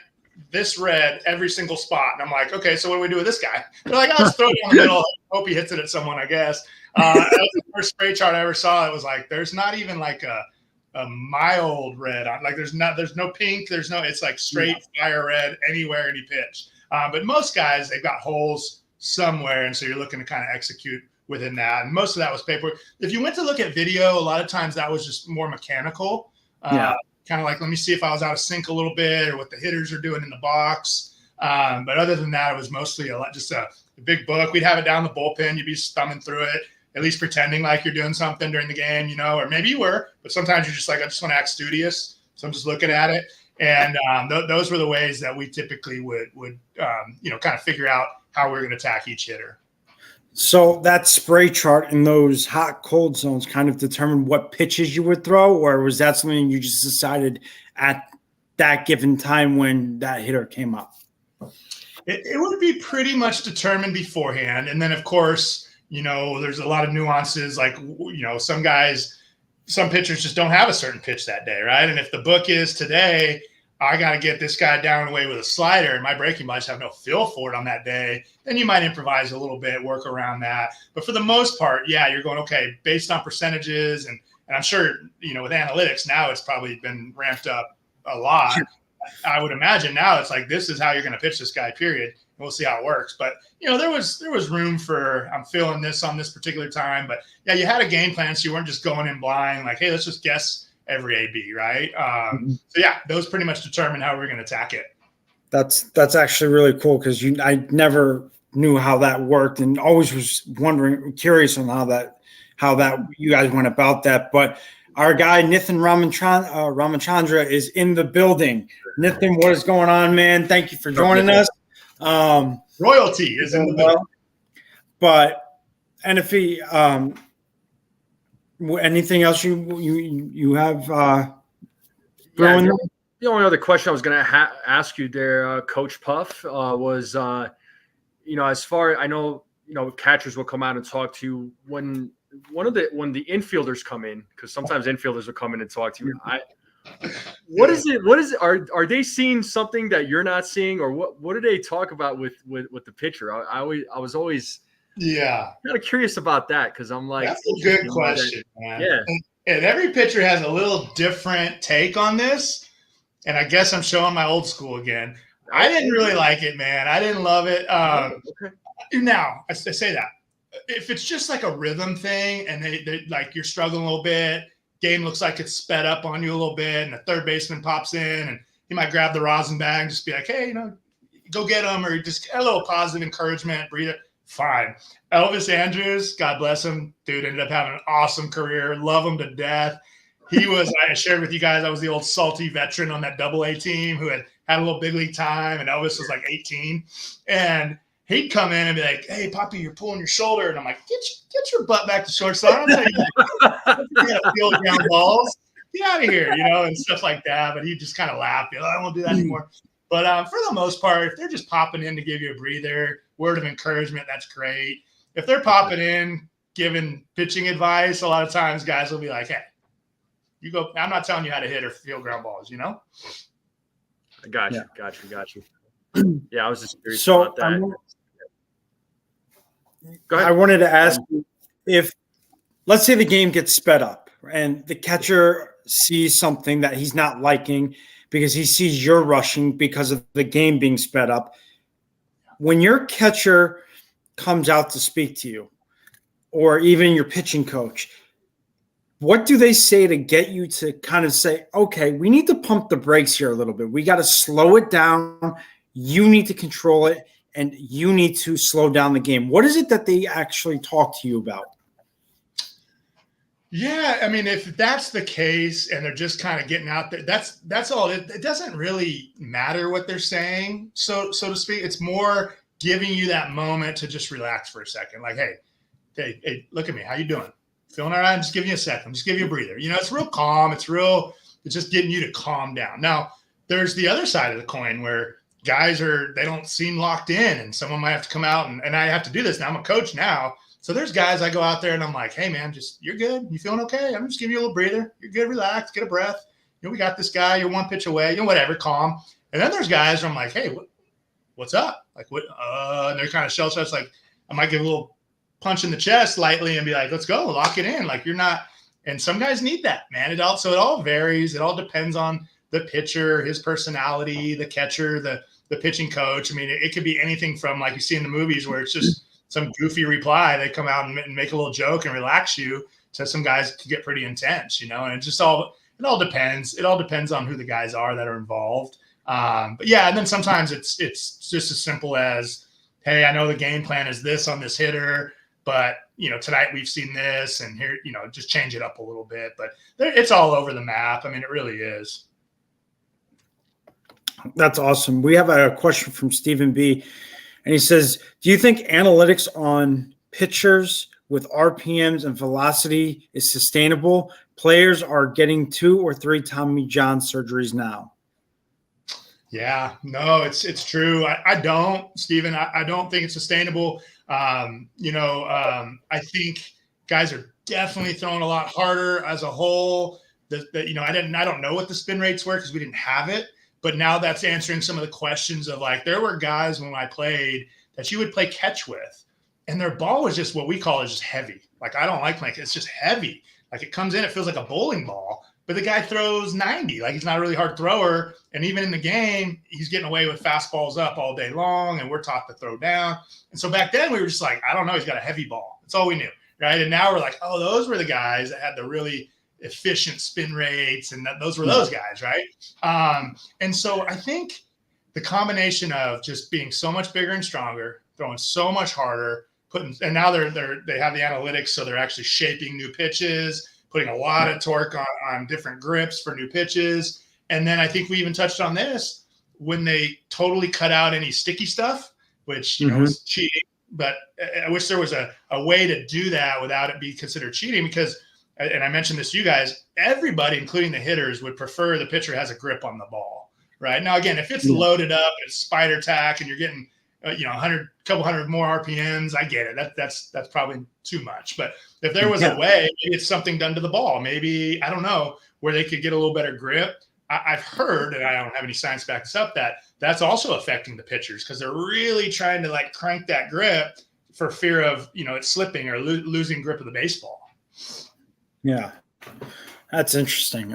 this red every single spot. And I'm like, okay, so what do we do with this guy? They're like, I'll just throw it in the middle. Hope he hits it at someone, I guess. That was the first spray chart I ever saw. It was like, there's not even like a mild red on. Like, there's no pink. It's like straight fire red anywhere, any pitch. But most guys, they've got holes somewhere. And so you're looking to kind of execute within that. And most of that was paperwork. If you went to look at video, a lot of times that was just more mechanical. Kind of like, let me see if I was out of sync a little bit, or what the hitters are doing in the box. But other than that, it was mostly just a big book. We'd have it down the bullpen. You'd be thumbing through it, at least pretending like you're doing something during the game, or maybe you were, but sometimes you're just like, I just want to act studious. So I'm just looking at it. And those were the ways that we typically would kind of figure out how we were going to attack each hitter. So that spray chart in those hot cold zones kind of determined what pitches you would throw, or was that something you just decided at that given time when that hitter came up? It would be pretty much determined beforehand. And then, of course, there's a lot of nuances. Like, some pitchers just don't have a certain pitch that day, right? And if the book is today, I got to get this guy down and away with a slider, and my breaking balls have no feel for it on that day, then you might improvise a little bit, work around that. But for the most part, yeah, you're going, okay, based on percentages, and I'm sure, with analytics now, it's probably been ramped up a lot. Sure. I would imagine now it's like, this is how you're going to pitch this guy, period. And we'll see how it works. But, there was room for, I'm feeling this on this particular time. But, yeah, you had a game plan, so you weren't just going in blind, like, hey, let's just guess every AB, right? So yeah, those pretty much determine how we're going to attack it. That's actually really cool, because I never knew how that worked, and always was curious on how that you guys went about that. But our guy Nithin Ramachandra is in the building. Nithin, what is going on, man? Thank you for joining us. Royalty is in the building. But NFE, anything else you have brewing? The only other question I was going to ask you there, Coach Puff, was, as far I know, catchers will come out and talk to you when the infielders come in, because sometimes infielders will come in and talk to you. What is it? What is it? Are they seeing something that you're not seeing, or what do they talk about with the pitcher? I was always Yeah, kind of curious about that because I'm like, that's a good question, man. Yeah. And every pitcher has a little different take on this. And I guess I'm showing my old school again. I didn't really like it, man. I didn't love it. Okay. Now, I say that. If it's just like a rhythm thing and they like you're struggling a little bit, game looks like it's sped up on you a little bit, and the third baseman pops in and he might grab the rosin bag and just be like, hey, go get him, or just a little positive encouragement, breathe it. Fine. Elvis Andrews, God bless him, dude, ended up having an awesome career. Love him to death. I shared with you guys, I was the old salty veteran on that AA team who had a little big league time, and Elvis was like 18. And he'd come in and be like, hey, Poppy, you're pulling your shoulder. And I'm like, get your butt back to shortstop. I'm telling you, field ground balls. Get out of here, and stuff like that. But he'd just kind of laugh. I won't do that anymore. But for the most part, if they're just popping in to give you a breather, word of encouragement, that's great. If they're popping in, giving pitching advice, a lot of times guys will be like, hey, you go. I'm not telling you how to hit or field ground balls, I got you. Yeah, I was just curious So about that. Go I ahead. wanted to ask you if, let's say the game gets sped up and the catcher sees something that he's not liking because he sees you're rushing because of the game being sped up. When your catcher comes out to speak to you, or even your pitching coach, what do they say to get you to kind of say, okay, we need to pump the brakes here a little bit. We got to slow it down. You need to control it, and you need to slow down the game. What is it that they actually talk to you about? Yeah, I mean, if that's the case and they're just kind of getting out there, that's all. It doesn't really matter what they're saying, so to speak. It's more giving you that moment to just relax for a second. Like, hey, look at me. How you doing? Feeling all right? I'm just giving you a second. Just give you a breather. It's real calm. It's just getting you to calm down. Now, there's the other side of the coin where guys they don't seem locked in, and someone might have to come out and I have to do this now. I'm a coach now. So there's guys I go out there and I'm like, hey man, you're good. You feeling okay? I'm just giving you a little breather. You're good. Relax, get a breath. We got this guy. You're one pitch away, whatever, calm. And then there's guys where I'm like, hey, what's up? Like what? And they're kind of shell shocked. Like I might give a little punch in the chest lightly and be like, let's go, lock it in. Like you're not, and some guys need that, man. It all varies. It all depends on the pitcher, his personality, the catcher, the pitching coach. I mean, it could be anything from like you see in the movies where it's just some goofy reply. They come out and make a little joke and relax you, to some guys can get pretty intense, and it all depends. It all depends on who the guys are that are involved. But yeah, and then sometimes it's just as simple as, hey, I know the game plan is this on this hitter, but tonight we've seen this, and here, just change it up a little bit. But it's all over the map. I mean, it really is. That's awesome. We have a question from Stephen B. And he says, do you think analytics on pitchers with RPMs and velocity is sustainable? Players are getting 2 or 3 Tommy John surgeries now. Yeah, no, it's true. I don't, Stephen. I don't think it's sustainable. I think guys are definitely throwing a lot harder as a whole. I don't know what the spin rates were because we didn't have it. But now that's answering some of the questions of like, there were guys when I played that you would play catch with, and their ball was just what we call is just heavy. Like, I don't like playing. It's just heavy. Like it comes in, it feels like a bowling ball, but the guy throws 90. Like he's not a really hard thrower. And even in the game, he's getting away with fastballs up all day long, and we're taught to throw down. And so back then we were just like, I don't know, he's got a heavy ball. That's all we knew, right? And now we're like, oh, those were the guys that had the really efficient spin rates, and those were those guys, right? And so I think the combination of just being so much bigger and stronger, throwing so much harder, and now they have the analytics, so they're actually shaping new pitches, putting a lot of torque on different grips for new pitches. And then I think we even touched on this when they totally cut out any sticky stuff, which is cheating. But I wish there was a way to do that without it being considered cheating, because, and I mentioned this to you guys, everybody, including the hitters, would prefer the pitcher has a grip on the ball, right? Now, again, if it's loaded up, it's spider tack, and you're getting couple hundred more RPMs. I get it. That's probably too much. But if there was a way, maybe it's something done to the ball. Maybe, I don't know, where they could get a little better grip. I've heard, and I don't have any science to back this up, that that's also affecting the pitchers because they're really trying to like crank that grip for fear of, it slipping or losing grip of the baseball. Yeah, that's interesting.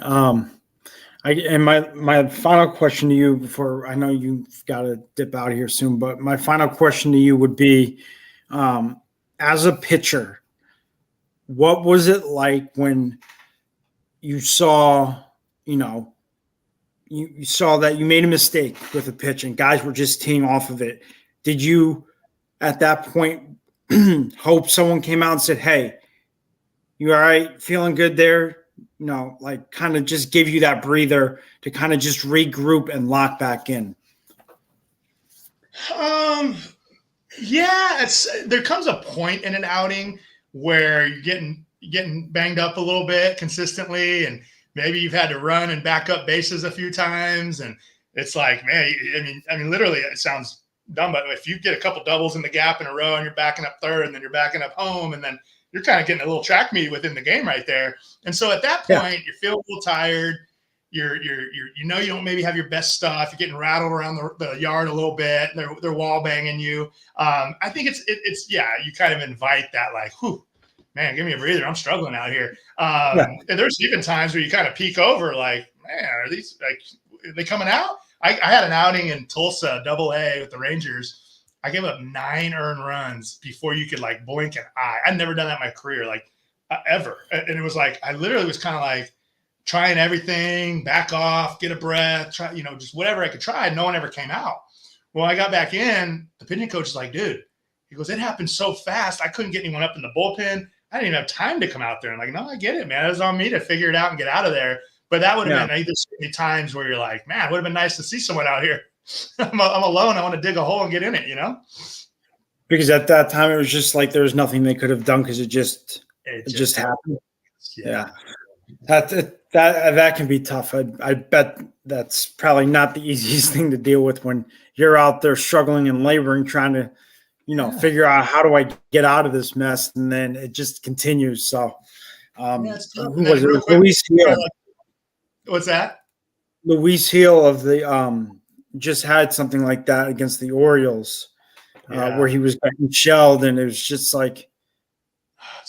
And my final question to you before, I know you've got to dip out here soon, but my final question to you would be, as a pitcher, what was it like when you saw, you saw that you made a mistake with a pitch and guys were just teeing off of it? Did you at that point hope someone came out and said, hey, you all right, feeling good there? Like kind of just give you that breather to kind of just regroup and lock back in? Yeah, there comes a point in an outing where you're getting banged up a little bit consistently, and maybe you've had to run and back up bases a few times, and it's like, man, I mean, literally, it sounds dumb, but if you get a couple doubles in the gap in a row and you're backing up third, and then you're backing up home, and then you're kind of getting a little track meet within the game right there. And so at that point, you feel a little tired. You don't maybe have your best stuff. You're getting rattled around the yard a little bit. They're wall banging you. I think it's you kind of invite that, like, whew, man, give me a breather. I'm struggling out here. And there's even times where you kind of peek over, like, man, are they coming out? I had an outing in Tulsa, AA with the Rangers. I gave up 9 earned runs before you could like blink an eye. I'd never done that in my career, ever. And it was like, I literally was kind of like trying everything, back off, get a breath, try, just whatever I could try. No one ever came out. Well, I got back in, the pitching coach is like, dude, he goes, it happened so fast. I couldn't get anyone up in the bullpen. I didn't even have time to come out there. I'm like, no, I get it, man. It was on me to figure it out and get out of there. But that would have been either times where you're like, man, it would have been nice to see someone out here. I'm alone. I want to dig a hole and get in it, Because at that time it was just like there was nothing they could have done because it just happened. Yeah. That can be tough. I bet that's probably not the easiest thing to deal with when you're out there struggling and laboring, trying to, figure out how do I get out of this mess, and then it just continues. So, who was it? Luis Hill. What's that? Luis Hill of the just had something like that against the Orioles, where he was getting shelled, and it was just like,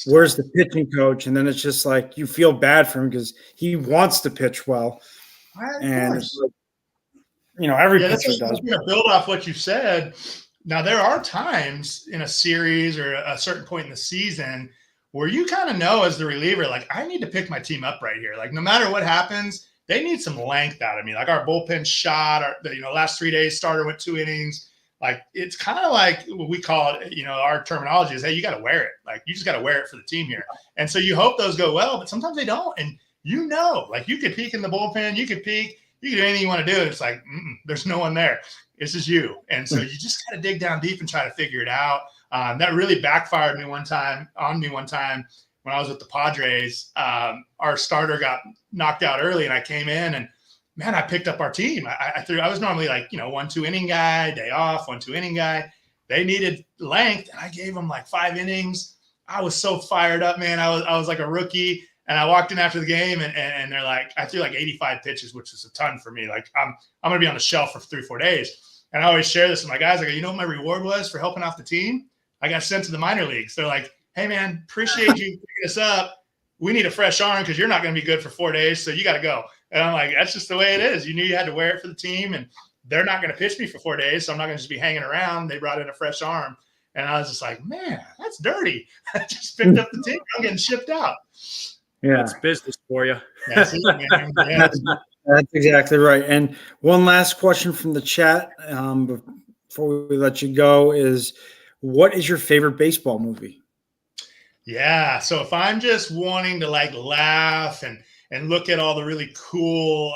where's the pitching coach? And then it's just like you feel bad for him because he wants to pitch well, and it's like, every pitcher does. I'm going to build off what you said. Now there are times in a series or a certain point in the season where you kind of know as the reliever, like, I need to pick my team up right here. Like, no matter what happens, they need some length out of me. Like our bullpen shot, last 3 days starter went 2 innings. Like, it's kind of like what we call it, our terminology is, hey, you got to wear it. Like, you just got to wear it for the team here. And so you hope those go well, but sometimes they don't. And like you could peek in the bullpen, you could do anything you want to do. It's like, there's no one there. This is you. And so you just got to dig down deep and try to figure it out. That really backfired me one time when I was with the Padres. Our starter got knocked out early, and I came in, and man, I picked up our team. I was normally like, 1-2 inning guy, day off, 1-2 inning guy. They needed length, and I gave them like 5 innings. I was so fired up, man. I was like a rookie, and I walked in after the game, and they're like, I threw like 85 pitches, which is a ton for me. Like, I'm gonna be on the shelf for 3-4 days. And I always share this with my guys. I go, you know what my reward was for helping off the team? I got sent to the minor leagues. They're like, hey, man, appreciate you picking us up. We need a fresh arm because you're not going to be good for 4 days, so you got to go. And I'm like, that's just the way it is. You knew you had to wear it for the team, and they're not going to pitch me for 4 days, so I'm not going to just be hanging around. They brought in a fresh arm, and I was just like, man, that's dirty. I just picked up the team. I'm getting shipped out. Yeah, it's business for you. That's it, man. Yeah. That's exactly right. And one last question from the chat before we let you go is, what is your favorite baseball movie? Yeah. So if I'm just wanting to like laugh and look at all the really cool,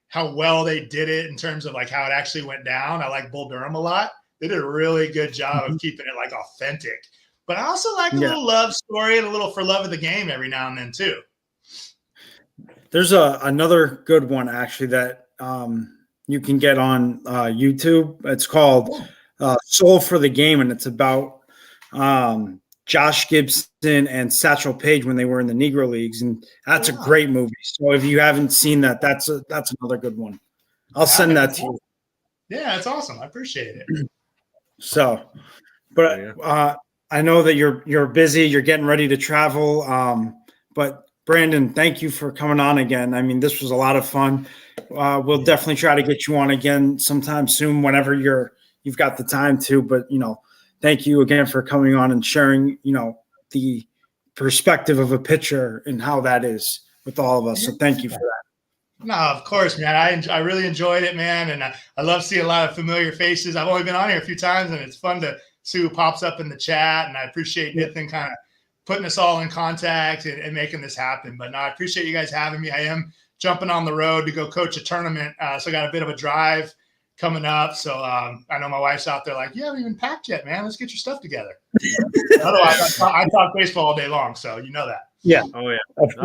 how well they did it in terms of like how it actually went down, I like Bull Durham a lot. They did a really good job of keeping it like authentic. But I also like a little love story and a little for love of the game every now and then too. There's another good one actually that you can get on YouTube. It's called Soul for the Game, and it's about Josh Gibson and Satchel Paige when they were in the Negro Leagues, and that's a great movie. So if you haven't seen that, that's another good one. I'll send that to you. Yeah, that's awesome. I appreciate it. So, but I know that you're busy. You're getting ready to travel. But Brandon, thank you for coming on again. I mean, this was a lot of fun. We'll definitely try to get you on again sometime soon, whenever you've got the time to. But thank you again for coming on and sharing, the perspective of a pitcher and how that is with all of us. So thank you for that. No, of course, man. I really enjoyed it, man. And I love seeing a lot of familiar faces. I've only been on here a few times, and it's fun to see who pops up in the chat. And I appreciate Nathan kind of putting us all in contact and making this happen. But no, I appreciate you guys having me. I am jumping on the road to go coach a tournament. So I got a bit of a drive coming up. So I know my wife's out there like, you haven't even packed yet, man. Let's get your stuff together. Otherwise, I talk baseball all day long. So you know that. Yeah. Oh yeah.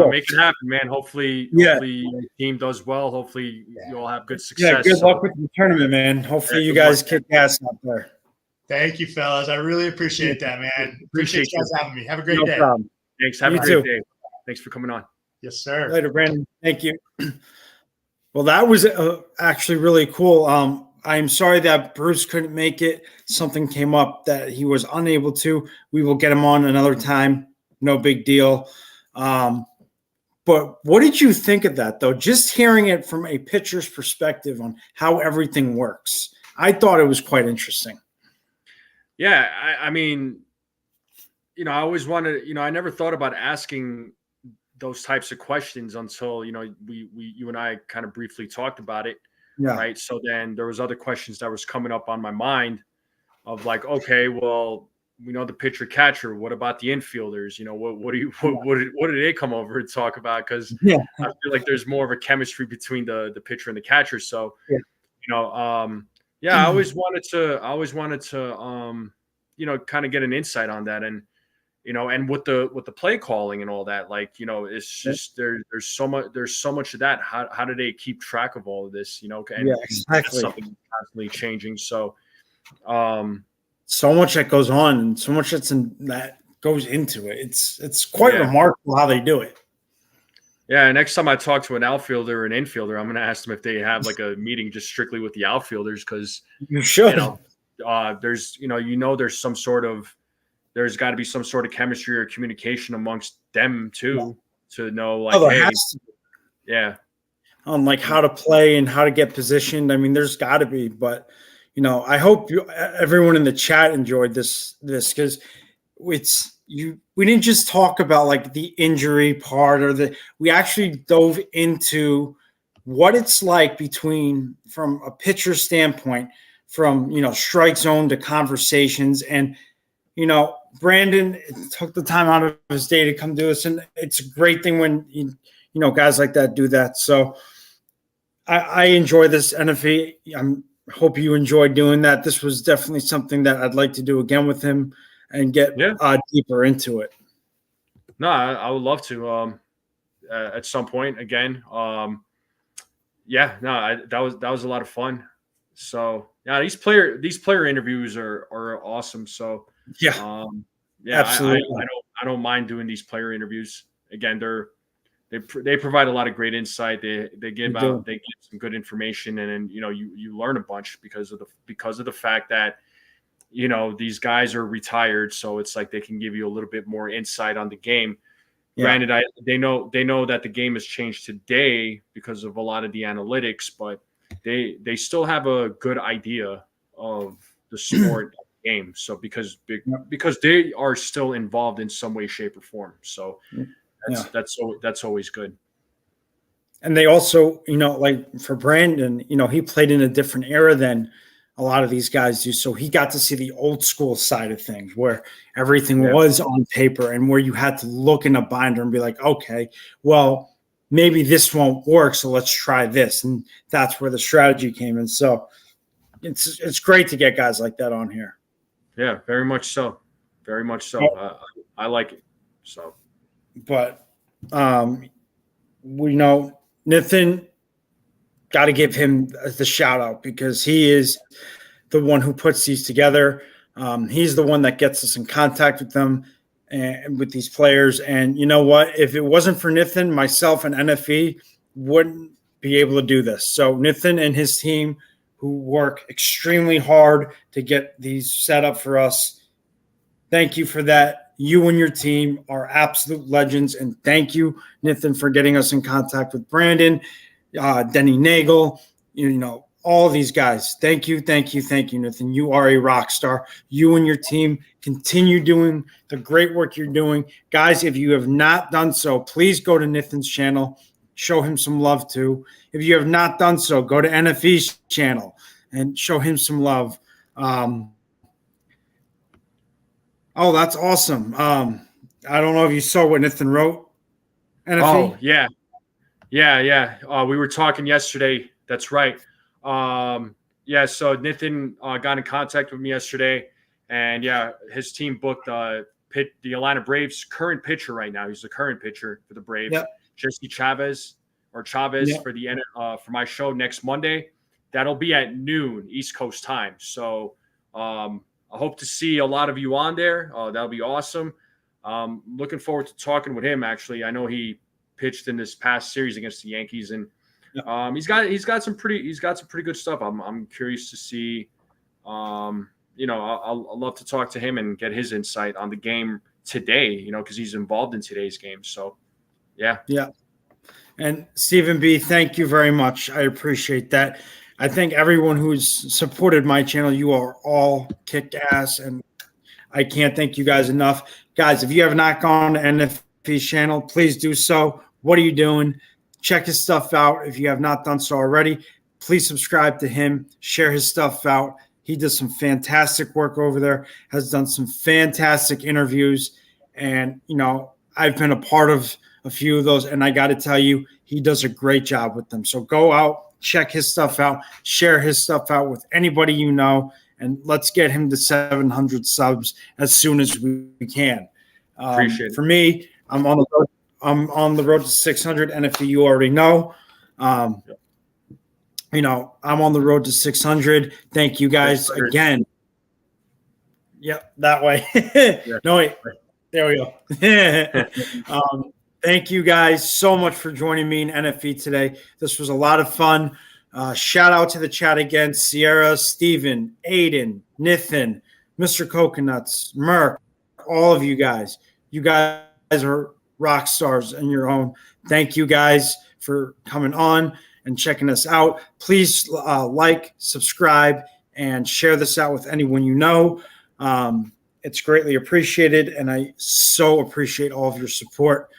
Make it happen, man. Hopefully your team does well. Hopefully you all have good success. Yeah. Good luck with the tournament, man. Hopefully you guys kick ass out there. Thank you, fellas. I really appreciate that, man. Appreciate you guys having me. Have a great day. Problem. Thanks. Have a great day. Thanks for coming on. Yes, sir. Later, Brandon. Thank you. Well, that was actually really cool. I'm sorry that Bruce couldn't make it. Something came up that he was unable to. We will get him on another time. No big deal. But what did you think of that, though? Just hearing it from a pitcher's perspective on how everything works. I thought it was quite interesting. Yeah, I mean, I always wanted, I never thought about asking those types of questions until, you and I kind of briefly talked about it. Yeah. Right. So then there was other questions that was coming up on my mind of like, okay, well, we know the pitcher catcher. What about the infielders? What do they come over and talk about? Because I feel like there's more of a chemistry between the pitcher and the catcher. So, I always wanted to, kind of get an insight on that. And, and with the play calling and all that, like, it's just there's so much of that. How do they keep track of all of this? And exactly. Something constantly changing. So, so much that goes on and so much that goes into it. It's quite remarkable how they do it. Yeah. Next time I talk to an outfielder or an infielder, I'm going to ask them if they have like a meeting just strictly with the outfielders. Cause you should, there's, there's got to be some sort of chemistry or communication amongst them too, to know like, on like how to play and how to get positioned. I mean, there's got to be, but I hope everyone in the chat enjoyed this because we didn't just talk about like the injury part we actually dove into what it's like from a pitcher standpoint, from strike zone to conversations. And Brandon took the time out of his day to come do this, and it's a great thing when guys like that do that. So I enjoy this NFE. Hope you enjoyed doing that. This was definitely something that I'd like to do again with him and get deeper into it. No, I would love to at some point again. That was a lot of fun. So these player interviews are awesome. So absolutely. I don't mind doing these player interviews. Again, they provide a lot of great insight. They give some good information, and then you learn a bunch because of the fact that these guys are retired, so it's like they can give you a little bit more insight on the game. Granted, they know that the game has changed today because of a lot of the analytics, but they still have a good idea of the sport game. So because they are still involved in some way, shape, or form. So that's always good. And they also, like for Brandon, he played in a different era than a lot of these guys do. So he got to see the old school side of things where everything was on paper and where you had to look in a binder and be like, okay, well, maybe this won't work, so let's try this. And that's where the strategy came in. So it's great to get guys like that on here. Yeah, very much so. Very much so. I like it. So, but we know Nathan, got to give him the shout out because he is the one who puts these together. He's the one that gets us in contact with them and with these players. And you know what? If it wasn't for Nathan, myself, and NFE wouldn't be able to do this. So Nathan and his team, who work extremely hard to get these set up for us, thank you for that. You and your team are absolute legends. And thank you, Nathan, for getting us in contact with Brandon, Denny Nagel, all these guys. Thank you, Nathan. You are a rock star. You and your team continue doing the great work you're doing. Guys, if you have not done so, please go to Nathan's channel. Show him some love too. If you have not done so, go to NFE's channel and show him some love. Oh, that's awesome. I don't know if you saw what Nathan wrote. NFE? Oh, yeah. We were talking yesterday. That's right. So Nathan got in contact with me yesterday, and his team booked the Atlanta Braves current pitcher right now. He's the current pitcher for the Braves. Yep. Jesse Chavez for for my show next Monday. That'll be at noon East Coast time. So I hope to see a lot of you on there. That'll be awesome. Looking forward to talking with him. Actually, I know he pitched in this past series against the Yankees, and he's got some pretty good stuff. I'm curious to see. I'll love to talk to him and get his insight on the game today. Because he's involved in today's game. So. Yeah. And Stephen B., thank you very much. I appreciate that. I think everyone who's supported my channel, you are all kicked ass, and I can't thank you guys enough. Guys, if you have not gone to NFP's channel, please do so. What are you doing? Check his stuff out. If you have not done so already, please subscribe to him. Share his stuff out. He does some fantastic work over there, has done some fantastic interviews, and, I've been a part of a few of those, and I got to tell you, he does a great job with them. So go out, check his stuff out, share his stuff out with anybody you know, and let's get him to 700 subs as soon as we can. Appreciate it. For me, I'm on the road to 600, and if you already know, I'm on the road to 600. Thank you guys again. Yep, that way. No, wait. There we go. Thank you guys so much for joining me in NFE today. This was a lot of fun. Shout out to the chat again. Sierra, Steven, Aiden, Nathan, Mr. Coconuts, Merck, all of you guys. You guys are rock stars in your own. Thank you guys for coming on and checking us out. Please like, subscribe, and share this out with anyone you know. It's greatly appreciated, and I so appreciate all of your support.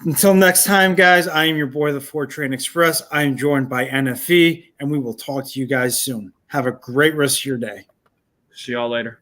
Until next time, guys, I am your boy, the 4Train Express. I am joined by NFE, and we will talk to you guys soon. Have a great rest of your day. See y'all later.